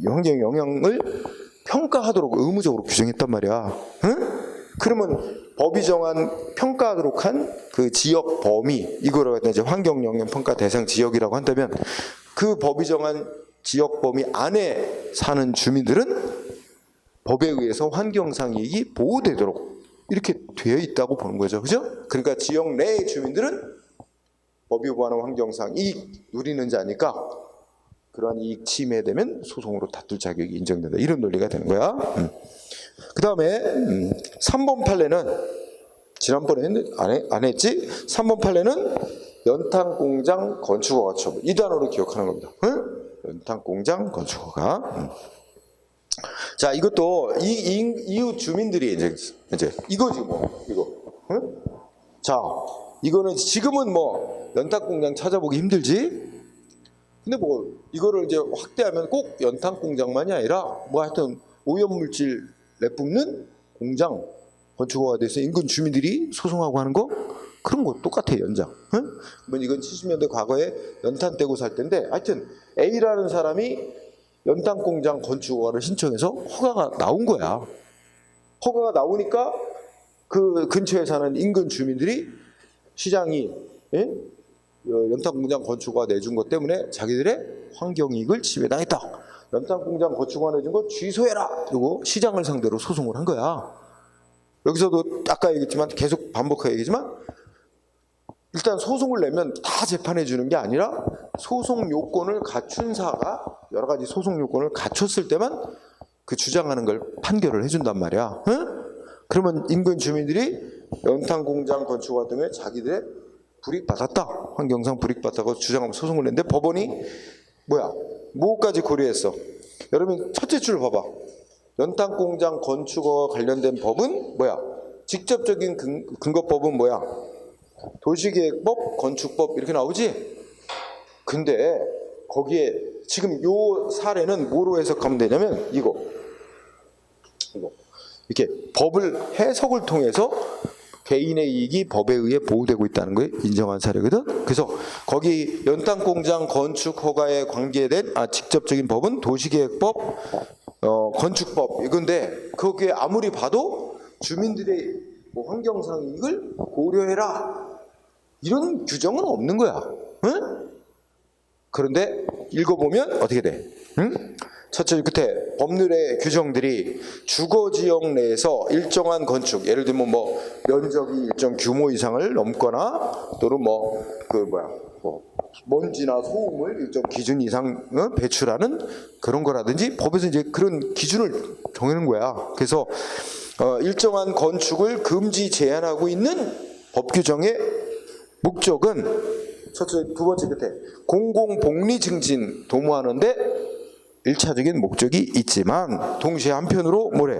영향을 평가하도록 의무적으로 규정했단 말이야. 응? 그러면 법이 정한 평가하도록 한 그 지역 범위, 이거를 갖다 이제 환경 영향 평가 대상 지역이라고 한다면, 그 법이 정한 지역 범위 안에 사는 주민들은 법에 의해서 환경상 이익이 보호되도록 이렇게 되어 있다고 보는 거죠. 그죠? 그러니까 지역 내의 주민들은 법이 보호하는 환경상 이익 누리는 자니까 그러한 이익 침해되면 소송으로 다툴 자격이 인정된다. 이런 논리가 되는 거야. 그 다음에 3번 판례는 지난번에 안 했지? 3번 판례는 연탄공장 건축허가 처분. 이 단어로 기억하는 겁니다. 응? 연탄공장 건축허가. 자, 이것도 이웃 주민들이 이제 이거지 뭐 이거. 응? 자, 이거는 지금은 뭐 연탄공장 찾아보기 힘들지. 근데 뭐 이거를 이제 확대하면 꼭 연탄공장만이 아니라 뭐 하여튼 오염물질 내뿜는 공장 건축허가 돼서 인근 주민들이 소송하고 하는 거 그런 거 똑같아 연장. 응? 뭐 이건 70년대 과거에 연탄 떼고 살 때인데 하여튼 A라는 사람이 연탄공장 건축허가를 신청해서 허가가 나온 거야. 허가가 나오니까 그 근처에 사는 인근 주민들이 시장이 연탄공장 건축허가 내준 것 때문에 자기들의 환경이익을 침해당했다. 연탄공장 건축허가 내준 거 취소해라. 그리고 시장을 상대로 소송을 한 거야. 여기서도 아까 얘기했지만 계속 반복하게 얘기했지만 일단 소송을 내면 다 재판해 주는 게 아니라 소송 요건을 갖춘 사가 여러 가지 소송 요건을 갖췄을 때만 그 주장하는 걸 판결을 해준단 말이야. 응? 그러면 인근 주민들이 연탄공장 건축허가 때문에 자기들의 불이익받았다. 환경상 불이익받았다고 주장하면 소송을 냈는데 법원이 뭐까지 고려했어? 여러분 첫째 줄 봐봐. 연탄공장 건축허가 관련된 법은 뭐야? 직접적인 근거법은 뭐야? 도시계획법, 건축법 이렇게 나오지? 근데 거기에 지금 요 사례는 뭐로 해석하면 되냐면 이거 이렇게 법을 해석을 통해서 개인의 이익이 법에 의해 보호되고 있다는 걸 인정한 사례거든. 그래서 거기 연탄공장 건축허가에 관계된 직접적인 법은 도시계획법, 건축법 이건데 거기에 아무리 봐도 주민들의 뭐 환경상 이익을 고려해라 이런 규정은 없는 거야. 응? 그런데 읽어보면 어떻게 돼? 응? 첫째 끝에 법률의 규정들이 주거지역 내에서 일정한 건축, 예를 들면 뭐 면적이 일정 규모 이상을 넘거나 또는 먼지나 소음을 일정 기준 이상 배출하는 그런 거라든지 법에서 이제 그런 기준을 정하는 거야. 그래서 일정한 건축을 금지 제한하고 있는 법 규정의 목적은 첫째, 두 번째 끝에 공공복리 증진 도모하는데 1차적인 목적이 있지만 동시에 한편으로 뭐래?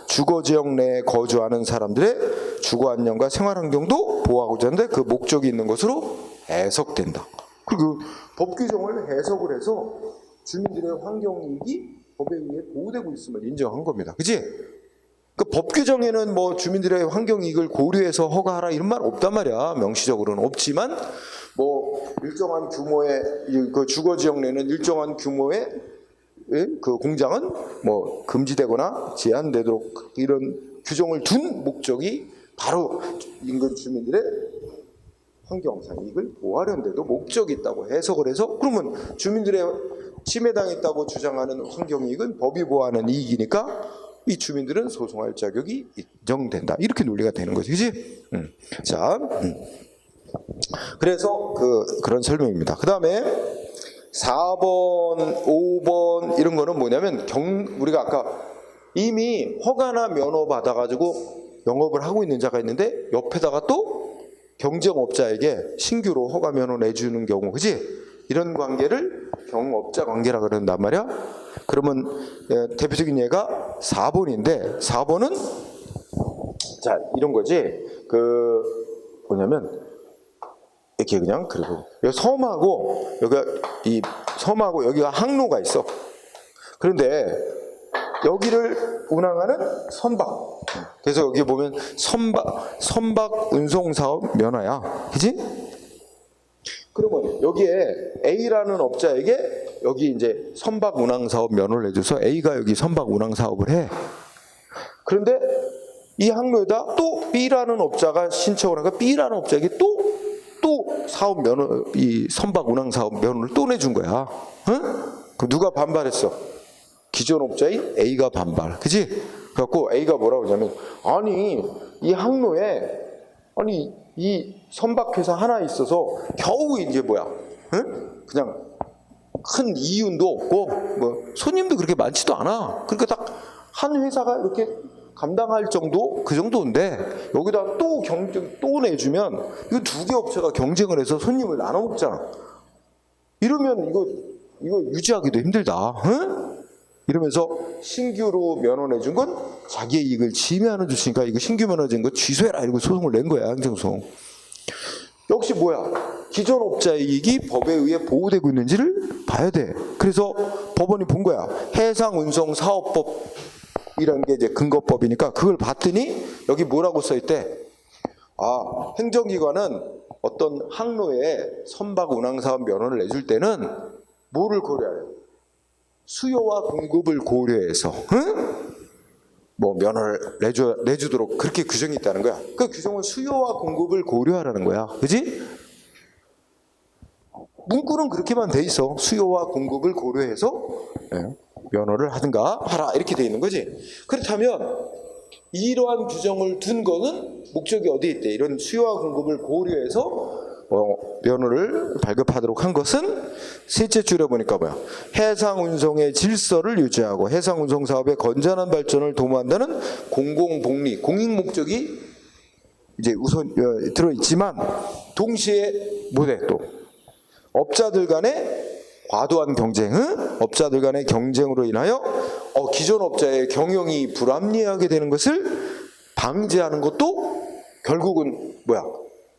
주거지역 내에 거주하는 사람들의 주거안녕과 생활환경도 보호하고자 하는데 그 목적이 있는 것으로 해석된다. 그리고 법 규정을 해석을 해서 주민들의 환경이익이 법에 의해 보호되고 있음을 인정한 겁니다. 그치? 그 법 규정에는 뭐 주민들의 환경이익을 고려해서 허가하라 이런 말 없단 말이야. 명시적으로는 없지만 뭐 일정한 규모의 그 주거지역 내는 일정한 규모의 그 공장은 뭐 금지되거나 제한되도록 이런 규정을 둔 목적이 바로 인근 주민들의 환경상 이익을 보호하려는데도 목적이 있다고 해석을 해서 그러면 주민들의 침해당했다고 주장하는 환경이익은 법이 보호하는 이익이니까 이 주민들은 소송할 자격이 인정된다. 이렇게 논리가 되는 거지, 그렇지? 자, 그래서 그런 설명입니다. 그 다음에 4번, 5번 이런 거는 뭐냐면 우리가 아까 이미 허가나 면허 받아가지고 영업을 하고 있는 자가 있는데 옆에다가 또 경쟁업자에게 신규로 허가 면허 내주는 경우, 그지? 이런 관계를 경업자 관계라 그런단 말이야. 그러면 대표적인 예가 4번인데 4번은 자 이런 거지. 뭐냐면 이렇게 그냥 그리고 여기 섬하고 여기가 항로가 있어. 그런데 여기를 운항하는 선박. 그래서 여기 보면 선박 운송 사업 면허야. 그지? 그러면 여기에 A라는 업자에게 여기 이제 선박 운항 사업 면허를 내줘서 A가 여기 선박 운항 사업을 해. 그런데 이 항로에다 또 B라는 업자가 신청을 하니까 B라는 업자에게 또 사업 면허, 이 선박 운항 사업 면허를 또 내준 거야. 응? 그럼 누가 반발했어? 기존 업자인 A가 반발. 그지? 그래갖고 A가 뭐라고 하냐면, 아니, 이 항로에, 이 선박회사 하나 있어서 겨우 이제 뭐야, 응? 그냥 큰 이윤도 없고 뭐 손님도 그렇게 많지도 않아. 그러니까 딱 한 회사가 이렇게 감당할 정도, 그 정도인데 여기다 또 경쟁 또 내주면 이거 두 개 업체가 경쟁을 해서 손님을 나눠 먹잖아. 이러면 이거 유지하기도 힘들다. 응? 이러면서 신규로 면허 내준 건 자기의 이익을 침해하는 조치니까 이거 신규 면허 준 거 취소해라 이러고 소송을 낸 거야, 행정소송. 역시 뭐야? 기존 업자의 이익이 법에 의해 보호되고 있는지를 봐야 돼. 그래서 법원이 본 거야. 해상운송사업법이라는 게 이제 근거법이니까 그걸 봤더니 여기 뭐라고 써 있대? 아, 행정기관은 어떤 항로에 선박 운항사업 면허를 내줄 때는 뭐를 고려해요? 수요와 공급을 고려해서, 응? 뭐 면허를 내주도록 그렇게 규정이 있다는 거야. 그 규정은 수요와 공급을 고려하라는 거야. 그지? 문구는 그렇게만 돼 있어. 수요와 공급을 고려해서 면허를 하든가 하라 이렇게 돼 있는 거지. 그렇다면 이러한 규정을 둔 거는 목적이 어디에 있대? 이런 수요와 공급을 고려해서 면허를 발급하도록 한 것은 셋째 줄에 보니까 뭐야? 해상운송의 질서를 유지하고 해상운송사업의 건전한 발전을 도모한다는 공공복리, 공익 목적이 이제 우선 들어있지만 동시에 뭐래 또? 업자들 간의 과도한 경쟁, 업자들 간의 경쟁으로 인하여 기존 업자의 경영이 불합리하게 되는 것을 방지하는 것도 결국은 뭐야?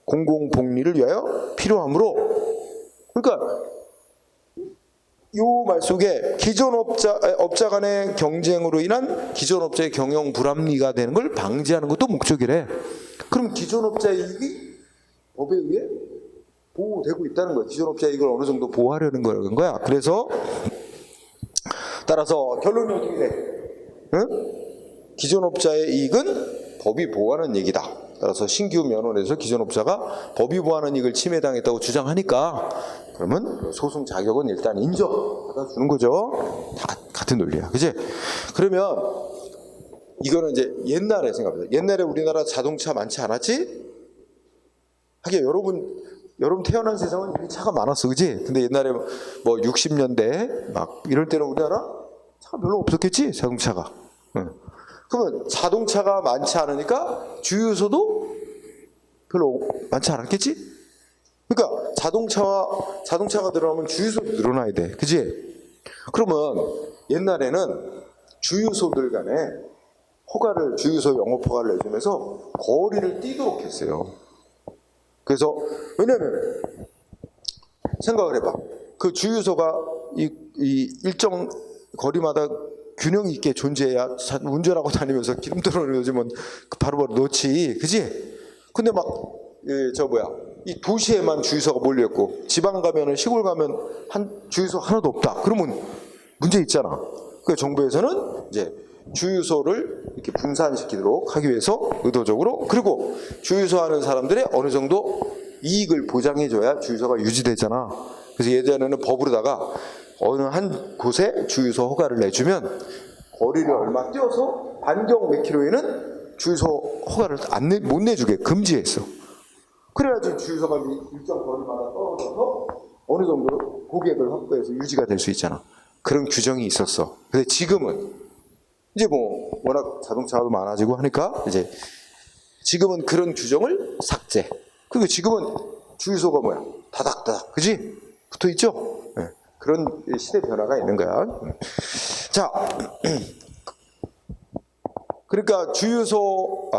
공공복리를 위하여 필요하므로, 그러니까 요 말 속에 기존 업자 간의 경쟁으로 인한 기존 업자의 경영 불합리가 되는 걸 방지하는 것도 목적이래. 그럼 기존 업자의 이익이 법에 의해 보호되고 있다는 거야. 기존 업자의 이익을 어느 정도 보호하려는 거야. 그래서 따라서 결론이 어떻게 돼? 응? 기존 업자의 이익은 법이 보호하는 얘기다. 따라서 신규 면허에서 기존 업자가 법이 보호하는 이익을 침해당했다고 주장하니까 그러면 소송 자격은 일단 인정받아주는 거죠. 다 같은 논리야. 그지? 그러면 이거는 이제 옛날에 생각합니다. 옛날에 우리나라 자동차 많지 않았지? 하긴 여러분 태어난 세상은 이미 차가 많았어. 그지? 근데 옛날에 뭐 60년대 막 이럴 때는 우리나라 차가 별로 없었겠지? 자동차가. 응. 그러면 자동차가 많지 않으니까 주유소도 별로 많지 않았겠지? 그러니까 자동차가 늘어나면 주유소도 늘어나야 돼. 그지? 그러면 옛날에는 주유소들 간에 주유소 영업 허가를 내주면서 거리를 뛰도록 했어요. 그래서 왜냐면 생각을 해봐. 그 주유소가 이 일정 거리마다 균형 있게 존재해야 운전하고 다니면서 기름 떨어지면 바로바로 놓지. 그지? 근데 이 도시에만 주유소가 몰려있고 지방 가면은 시골 가면 주유소 하나도 없다. 그러면 문제 있잖아. 그래서 정부에서는 이제 주유소를 이렇게 분산시키도록 하기 위해서 의도적으로, 그리고 주유소 하는 사람들의 어느 정도 이익을 보장해줘야 주유소가 유지되잖아. 그래서 예전에는 법으로다가 어느 한 곳에 주유소 허가를 내주면 거리를 얼마 뛰어서 반경 몇 킬로에는 주유소 허가를 못 내주게 금지했어. 그래야지 주유소가 일정 거리마다 떨어져서 어느 정도 고객을 확보해서 유지가 될 수 있잖아. 그런 규정이 있었어. 근데 지금은 이제 워낙 자동차도 많아지고 하니까 이제 지금은 그런 규정을 삭제. 그리고 지금은 주유소가 다닥다닥, 그지? 붙어 있죠? 네. 그런 시대 변화가 있는 거야. 자, 그러니까 주유소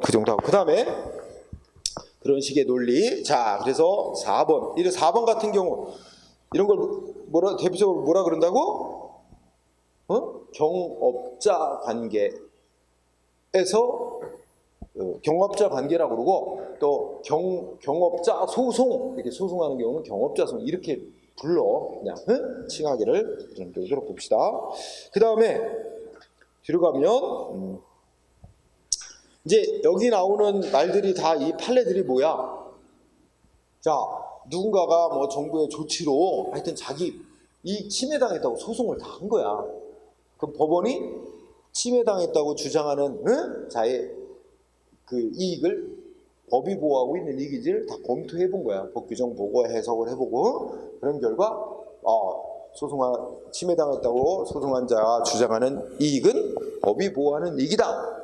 그 정도 하고, 그 다음에 그런 식의 논리. 자, 그래서 4번. 이런 4번 같은 경우 이런 걸 대표적으로 뭐라 그런다고? 경업자 관계에서 경업자 관계라고 그러고, 또 경업자 소송, 이렇게 소송하는 경우는 경업자 소송 이렇게 불러. 그냥 칭하기를 좀 들어봅시다. 그 다음에 뒤로 가면 이제 여기 나오는 말들이 다 이 판례들이 뭐야? 자, 누군가가 정부의 조치로 하여튼 자기 이익 침해당했다고 소송을 다 한 거야. 그럼 법원이 침해당했다고 주장하는 자의 그 이익을 법이 보호하고 있는 이익인지를 다 검토해 본 거야. 법 규정 보고 해석을 해보고 그런 결과 침해당했다고 소송한 자가 주장하는 이익은 법이 보호하는 이익이다.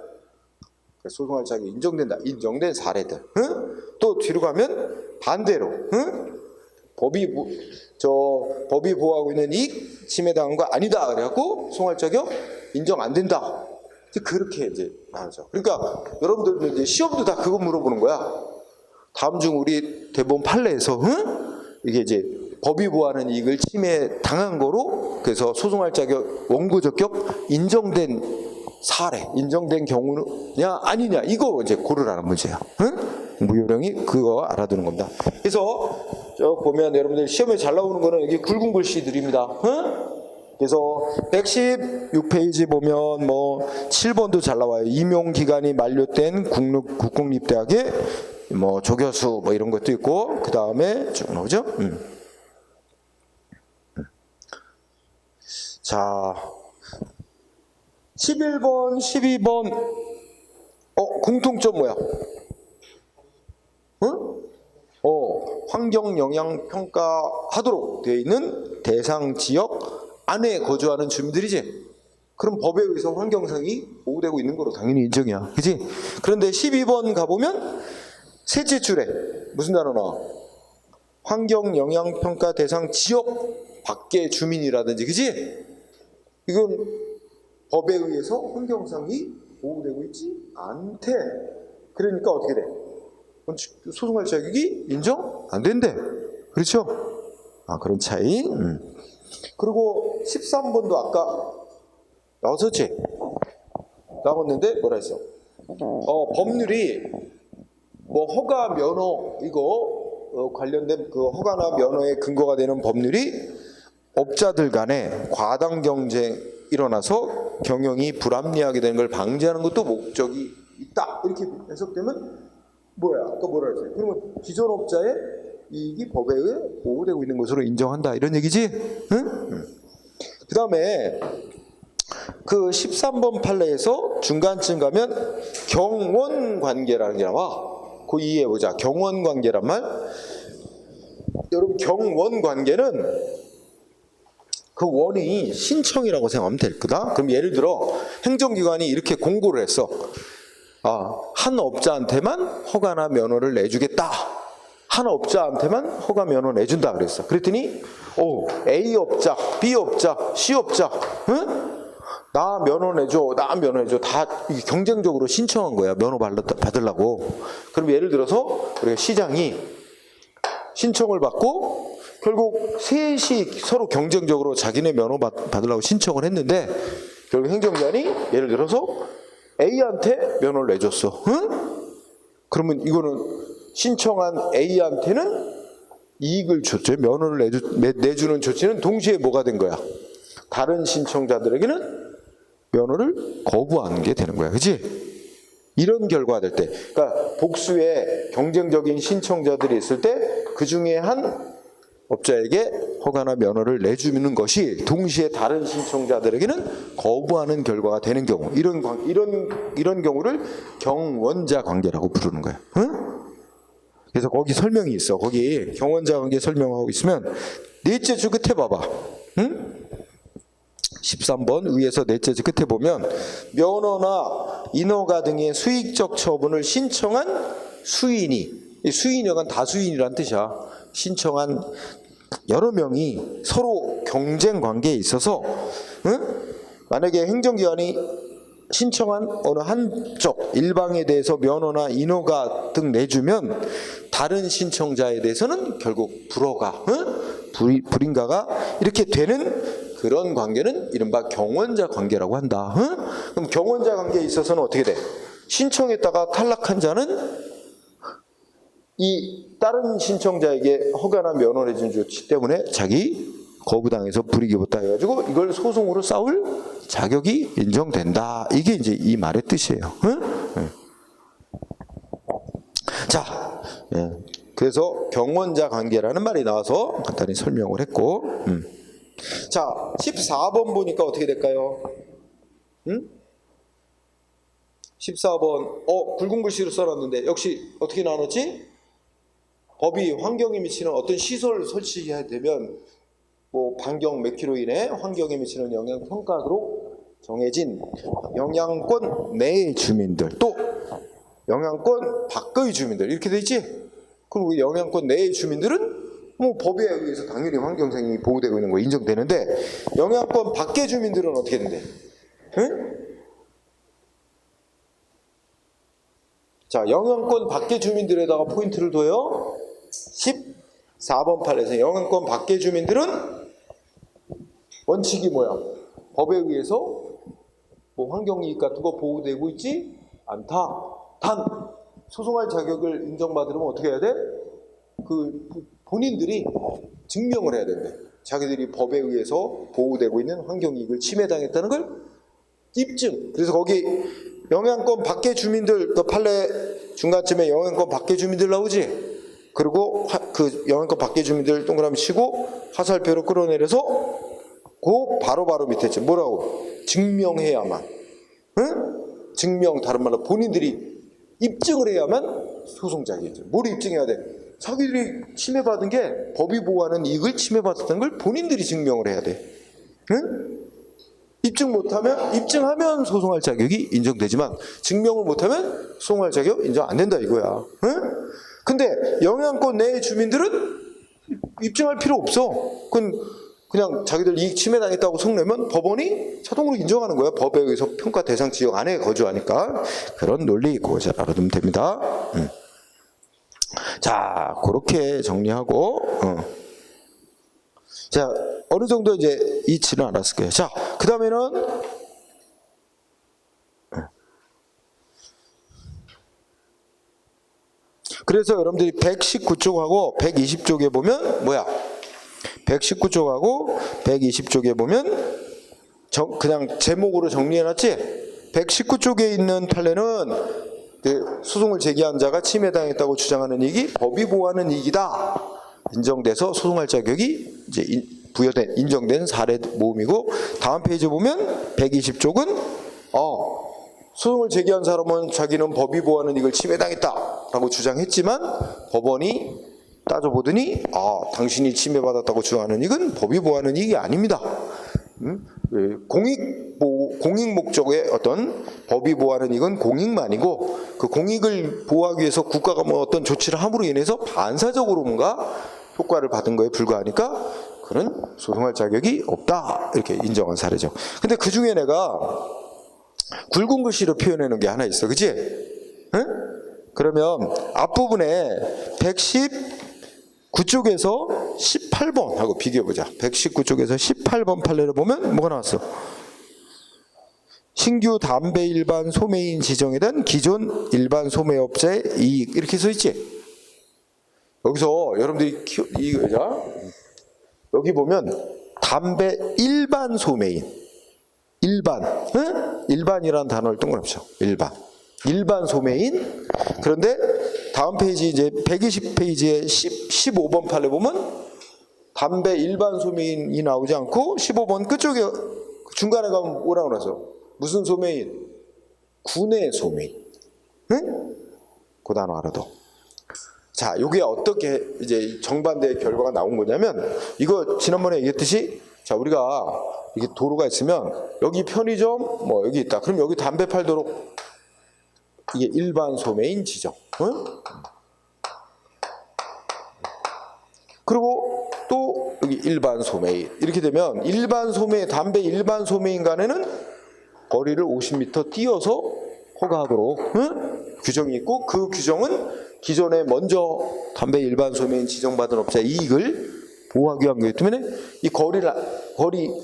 소송할 자격이 인정된다. 인정된 사례들. 응? 또 뒤로 가면 반대로, 응? 법이 보호하고 있는 이익 침해당한 거 아니다. 그래갖고 소송할 자격 인정 안 된다. 그렇게 이제 나오죠. 그러니까 여러분들도 이제 시험도 다 그거 물어보는 거야. 다음 중 우리 대법원 판례에서, 응? 이게 이제 법이 보호하는 이익을 침해당한 거로 그래서 소송할 자격 원고 적격 인정된 사례, 인정된 경우냐 아니냐 이거 이제 고르라는 문제야. 응? 무효령이 그거 알아두는 겁니다. 그래서 저 보면 여러분들 시험에 잘 나오는 거는 여기 굵은 글씨들입니다. 응? 그래서 116페이지 보면 뭐 7번도 잘 나와요. 임용 기간이 만료된 국공립대학의 뭐 조교수 뭐 이런 것도 있고 그 다음에 쭉 나오죠. 자. 11번, 12번 공통점 뭐야? 응? 환경 영향 평가하도록 되어 있는 대상 지역 안에 거주하는 주민들이지. 그럼 법에 의해서 환경상이 보호되고 있는 거로 당연히 인정이야. 그지? 그런데 12번 가보면 셋째 줄에 무슨 단어 나와? 환경 영향 평가 대상 지역 밖의 주민이라든지, 그지? 이건 법에 의해서 환경상이 보호되고 있지 않대. 그러니까 어떻게 돼? 소송할 자격이 인정 안 된대. 그렇죠? 그런 차이. 그리고 13번도 아까 나왔었지? 나왔는데 뭐라 했어? 법률이 뭐 허가 면허 이거 관련된 그 허가나 면허의 근거가 되는 법률이 업자들 간에 과당 경쟁 일어나서 경영이 불합리하게 되는 걸 방지하는 것도 목적이 있다. 이렇게 해석되면 뭐야? 아까 뭐라 했어요? 그러면 기존 업자의 이익이 법에 의해 보호되고 있는 것으로 인정한다. 이런 얘기지? 응? 그 다음에 그 13번 판례에서 중간쯤 가면 경원관계라는 게 나와. 그거 이해해보자. 경원관계란 말. 여러분 경원관계는 그 원이 신청이라고 생각하면 될 거다. 그럼 예를 들어 행정기관이 이렇게 공고를 했어. 한 업자한테만 허가나 면허를 내주겠다. 한 업자한테만 허가 면허 내준다 그랬어. 그랬더니 A 업자, B 업자, C 업자, 응? 나 면허 내줘, 나 면허 내줘. 다 경쟁적으로 신청한 거야. 면허 받으려고. 그럼 예를 들어서 우리가 시장이 신청을 받고 결국 셋이 서로 경쟁적으로 자기네 면허 받으려고 신청을 했는데 결국 행정기관이 예를 들어서 A한테 면허를 내줬어. 응? 그러면 이거는 신청한 A한테는 이익을 줬죠. 면허를 내주는 조치는 동시에 뭐가 된 거야? 다른 신청자들에게는 면허를 거부하는 게 되는 거야. 그치? 이런 결과가 될 때, 그러니까 복수의 경쟁적인 신청자들이 있을 때 그 중에 한 업자에게 허가나 면허를 내주는 것이 동시에 다른 신청자들에게는 거부하는 결과가 되는 경우, 이런 경우를 경원자 관계라고 부르는 거야. 응? 그래서 거기 설명이 있어. 거기 경원자 관계 설명하고 있으면 넷째 줄 끝에 봐봐. 응? 13번 위에서 넷째 줄 끝에 보면 면허나 인허가 등의 수익적 처분을 신청한 수인이, 수인이란 다수인이란 뜻이야. 신청한 여러 명이 서로 경쟁 관계에 있어서, 응? 만약에 행정기관이 신청한 어느 한쪽 일방에 대해서 면허나 인허가 등 내주면 다른 신청자에 대해서는 결국 불허가, 응? 불인가가 이렇게 되는 그런 관계는 이른바 경원자 관계라고 한다. 응? 그럼 경원자 관계에 있어서는 어떻게 돼? 신청했다가 탈락한 자는 이 다른 신청자에게 허가나 면허 내준 조치 때문에 자기 거부당해서 불이익이 붙다 해가지고 이걸 소송으로 싸울 자격이 인정된다. 이게 이제 이 말의 뜻이에요. 응? 응. 자, 그래서 경원자 관계라는 말이 나와서 간단히 설명을 했고, 자, 14번 보니까 어떻게 될까요? 응? 14번 굵은 글씨로 써놨는데 역시 어떻게 나눴지? 법이 환경에 미치는 어떤 시설 설치해야 되면 뭐 반경 몇 킬로 이내 환경에 미치는 영향 평가로 정해진 영향권 내의 주민들, 또 영향권 밖의 주민들 이렇게 돼 있지? 그리고 영향권 내의 주민들은 뭐 법에 의해서 당연히 환경생이 보호되고 있는 거 인정되는데, 영향권 밖의 주민들은 어떻게 된대? 응? 자, 영향권 밖의 주민들에다가 포인트를 둬요. 14번 판에서 영향권 밖의 주민들은 원칙이 뭐야? 법에 의해서 뭐 환경이익 같은 거 보호되고 있지 않다. 단 소송할 자격을 인정받으려면 어떻게 해야 돼? 그 본인들이 증명을 해야 된대. 자기들이 법에 의해서 보호되고 있는 환경이익을 침해당했다는 걸 입증. 그래서 거기 영향권 밖의 주민들, 그 판례 중간쯤에 영향권 밖의 주민들 나오지? 그리고 그 영향권 밖의 주민들 동그라미 치고 화살표로 끌어내려서 그 바로 밑에 있지. 뭐라고? 증명해야만. 응? 증명, 다른 말로 본인들이 입증을 해야만 소송자격이죠. 뭘 입증해야 돼? 자기들이 침해받은 게 법이 보호하는 이익을 침해받았다는 걸 본인들이 증명을 해야 돼. 응? 입증하면 소송할 자격이 인정되지만 증명을 못하면 소송할 자격 인정 안 된다 이거야. 응? 근데 영향권 내의 주민들은 입증할 필요 없어. 그냥 자기들 이익 침해당했다고 속내면 법원이 자동으로 인정하는 거야. 법에 의해서 평가 대상 지역 안에 거주하니까. 그런 논리고 잘 알아두면 됩니다. 자, 그렇게 정리하고 자, 어느 정도 이제 이치는 알았을 거예요. 자, 그 다음에는 그래서 여러분들이 119쪽하고 120쪽에 보면 뭐야? 119쪽하고 120쪽에 보면 그냥 제목으로 정리해놨지? 119쪽에 있는 판례는 소송을 제기한 자가 침해당했다고 주장하는 이익이 법이 보호하는 이익이다 인정돼서 소송할 자격이 이제 부여된 인정된 사례 모음이고, 다음 페이지 보면 120쪽은 소송을 제기한 사람은 자기는 법이 보호하는 이익을 침해당했다라고 주장했지만 법원이 따져보더니 당신이 침해받았다고 주장하는 이익은 법이 보호하는 이익이 아닙니다. 공익 목적의 어떤 법이 보호하는 이익은 공익만이고, 그 공익을 보호하기 위해서 국가가 뭐 어떤 조치를 함으로 인해서 반사적으로 뭔가 효과를 받은 거에 불과하니까 그는 소송할 자격이 없다 이렇게 인정한 사례죠. 근데 그 중에 내가 굵은 글씨로 표현해 놓은 게 하나 있어, 그치? 응? 그러면 앞부분에 119쪽에서 18번 하고 비교해보자. 119쪽에서 18번 판례를 보면 뭐가 나왔어? 신규 담배 일반 소매인 지정에 대한 기존 일반 소매업자의 이익 이렇게 써있지? 여기서 여러분들이 여기 보면 담배 일반 소매인, 응? 일반이라는 단어를 동그라미 쳐. 일반 소매인. 그런데 다음 페이지 이제 120페이지에 15번 판례 보면 담배 일반 소매인이 나오지 않고 15번 끝쪽에 중간에 가면 뭐라고 나서 무슨 소매인? 군의 소매인. 응? 그 단어 알아도. 자, 이게 어떻게 이제 정반대의 결과가 나온 거냐면, 이거 지난번에 얘기했듯이, 자, 우리가 이게 도로가 있으면 여기 편의점 뭐 여기 있다. 그럼 여기 담배 팔도록 이게 일반 소매인 지정. 응? 그리고 또 여기 일반 소매인 이렇게 되면 담배 일반 소매인 간에는 거리를 50m 띄어서 허가하도록 규정이 있고, 그 규정은 기존에 먼저 담배 일반 소매인 지정받은 업자의 이익을 보호하기 위한 거기 때문에 이 거리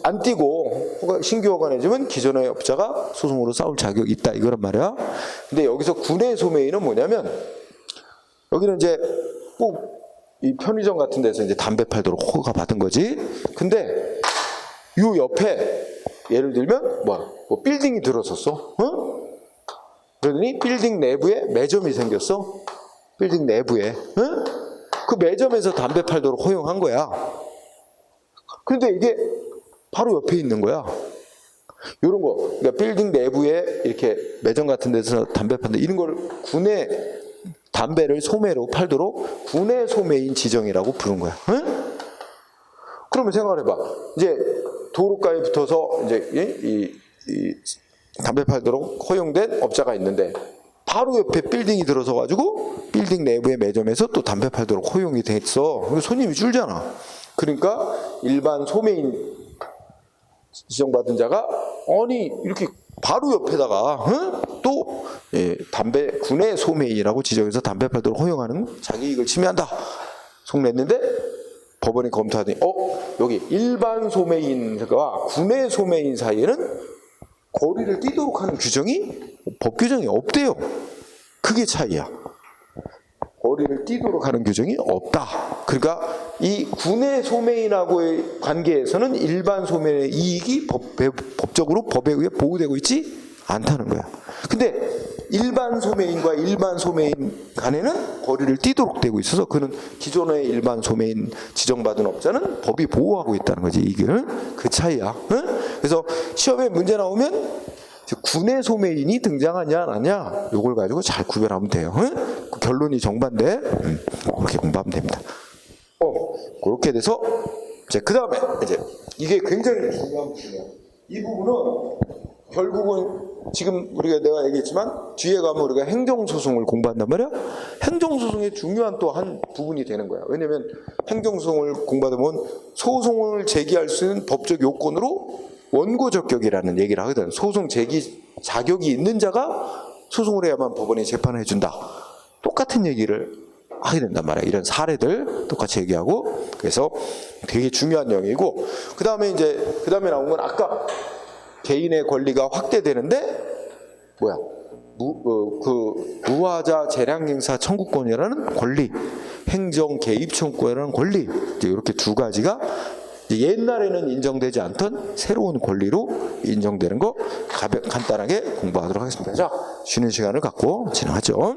안 띄고 신규 허가 내주면 기존의 업자가 소송으로 싸울 자격이 있다 이거란 말이야. 근데 여기서 군의 소매인은 뭐냐면, 여기는 이제 꼭 이 편의점 같은 데서 이제 담배 팔도록 허가 받은 거지. 근데 요 옆에 예를 들면 뭐 빌딩이 들어섰어. 그러더니 빌딩 내부에 매점이 생겼어. 빌딩 내부에. 그 매점에서 담배 팔도록 허용한 거야. 그런데 이게 바로 옆에 있는 거야. 이런 거, 그러니까 빌딩 내부에 이렇게 매점 같은 데서 담배 판다 이런 걸 군의 담배를 소매로 팔도록 군의 소매인 지정이라고 부른 거야. 응? 그러면 생각해봐. 이제 도로가에 붙어서 이제 이 담배 팔도록 허용된 업자가 있는데 바로 옆에 빌딩이 들어서 가지고 빌딩 내부의 매점에서 또 담배 팔도록 허용이 됐어. 그러니까 손님이 줄잖아. 그러니까 일반 소매인 지정받은 자가 아니 이렇게 바로 옆에다가 또 담배 군의 소매인이라고 지정해서 담배 팔도록 허용하는 자기 이익을 침해한다 속냈는데 법원이 검토하더니 여기 일반 소매인과 군의 소매인 사이에는 거리를 띄도록 하는 규정이 법 규정이 없대요. 그게 차이야. 거리를 띄도록 하는 규정이 없다. 그러니까 이 군의 소매인하고의 관계에서는 일반 소매인의 이익이 법적으로 법에 의해 보호되고 있지 않다는 거야. 근데 일반 소매인과 일반 소매인 간에는 거리를 띄도록 되고 있어서 그는 기존의 일반 소매인 지정받은 업자는 법이 보호하고 있다는 거지. 이게 그 차이야. 그래서 시험에 문제 나오면 군의 소매인이 등장하냐 안 하냐 요걸 가지고 잘 구별하면 돼요. 그 결론이 정반대. 그렇게 공부하면 됩니다. 그렇게 돼서 이제 그 다음에 이제 이게 굉장히 중요한 부분이에요. 이 부분은 결국은 지금 내가 얘기했지만 뒤에 가면 우리가 행정소송을 공부한단 말이야. 행정소송의 중요한 또 한 부분이 되는 거야. 왜냐면 행정소송을 공부하다 보면 소송을 제기할 수 있는 법적 요건으로 원고 적격이라는 얘기를 하거든. 소송 제기 자격이 있는 자가 소송을 해야만 법원이 재판을 해준다. 똑같은 얘기를 하게 된단 말이야. 이런 사례들 똑같이 얘기하고. 그래서 되게 중요한 내용이고, 그 다음에 나온 건 아까 개인의 권리가 확대되는데 무하자 재량행사 청구권이라는 권리, 행정 개입 청구권이라는 권리, 이제 이렇게 두 가지가 옛날에는 인정되지 않던 새로운 권리로 인정되는 거 간단하게 공부하도록 하겠습니다. 자, 쉬는 시간을 갖고 진행하죠.